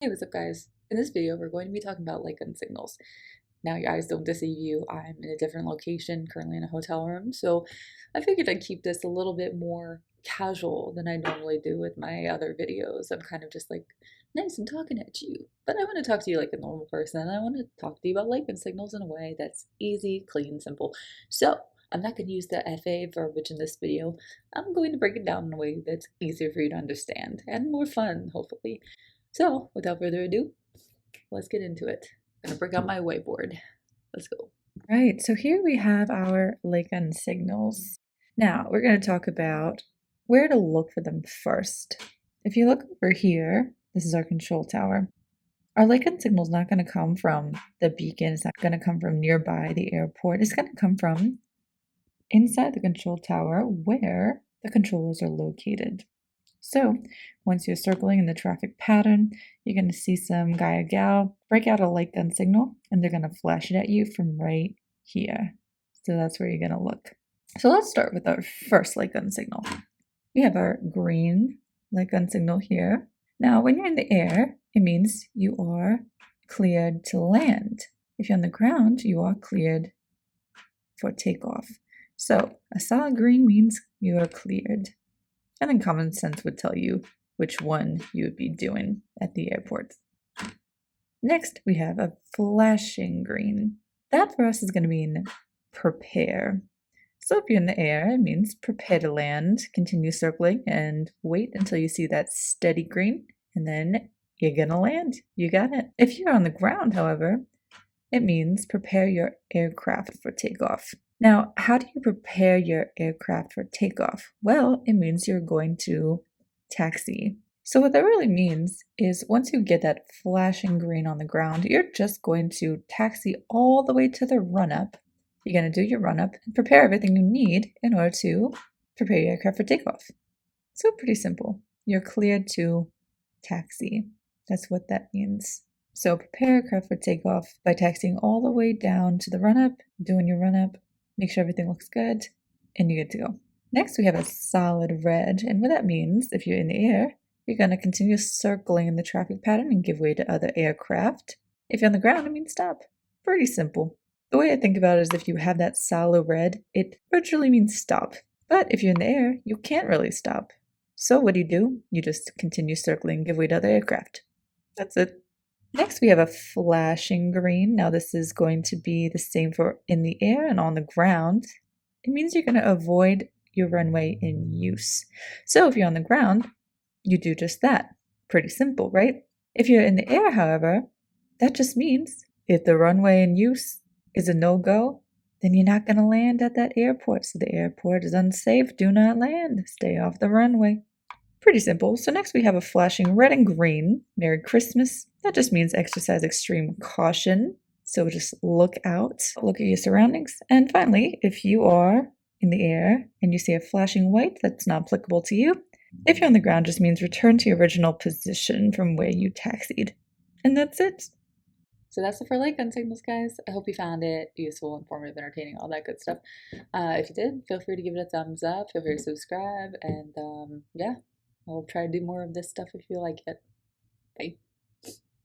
Hey, what's up guys? In this video, we're going to be talking about light gun signals. Now your eyes don't deceive you, I'm in a different location, currently in a hotel room, so I figured I'd keep this a little bit more casual than I normally do with my other videos. I'm kind of just like nice and talking at you, but I want to talk to you like a normal person, and I want to talk to you about light gun signals in a way that's easy, clean, simple. So I'm not going to use the FA verbiage in this video. I'm going to break it down in a way that's easier for you to understand and more fun, hopefully. So, without further ado, let's get into it. I'm gonna bring out my whiteboard. Let's go. Right, so here we have our light gun signals. Now, we're going to talk about where to look for them first. If you look over here, this is our control tower. Our light gun signal is not going to come from the beacon. It's not going to come from nearby the airport. It's going to come from inside the control tower where the controllers are located. So once you're circling in the traffic pattern, you're going to see some guy or gal break out a light gun signal, and they're going to flash it at you from right here. So that's where you're going to look. So let's start with our first light gun signal. We have our green light gun signal here. Now, when you're in the air, it means you are cleared to land. If you're on the ground, you are cleared for takeoff. So a solid green means you are cleared. And then common sense would tell you which one you would be doing at the airport. Next, we have a flashing green. That for us is going to mean prepare. So if you're in the air, it means prepare to land, continue circling, and wait until you see that steady green, and then you're going to land. You got it. If you're on the ground, however, it means prepare your aircraft for takeoff. Now, how do you prepare your aircraft for takeoff? Well, it means you're going to taxi. So what that really means is once you get that flashing green on the ground, you're just going to taxi all the way to the run-up. You're going to do your run-up and prepare everything you need in order to prepare your aircraft for takeoff. So pretty simple. You're cleared to taxi. That's what that means. So prepare aircraft for takeoff by taxiing all the way down to the run-up, doing your run-up, make sure everything looks good, and you're good to go. Next, we have a solid red, and what that means, if you're in the air, you're going to continue circling in the traffic pattern and give way to other aircraft. If you're on the ground, it means stop. Pretty simple. The way I think about it is if you have that solid red, it virtually means stop. But if you're in the air, you can't really stop. So what do? You just continue circling and give way to other aircraft. That's it. Next, we have a flashing green. Now, this is going to be the same for in the air and on the ground. It means you're going to avoid your runway in use. So if you're on the ground, you do just that. Pretty simple, right? If you're in the air, however, that just means if the runway in use is a no-go, then you're not going to land at that airport. So the airport is unsafe. Do not land. Stay off the runway. Pretty simple. So next we have a flashing red and green. Merry Christmas. That just means exercise extreme caution. So just look out, look at your surroundings. And finally, if you are in the air and you see a flashing white, that's not applicable to you. If you're on the ground, just means return to your original position from where you taxied. And that's it. So that's it for light gun signals, guys. I hope you found it useful, informative, entertaining, all that good stuff. If you did, feel free to give it a thumbs up. Feel free to subscribe, and yeah, I'll try to do more of this stuff if you like it. Bye.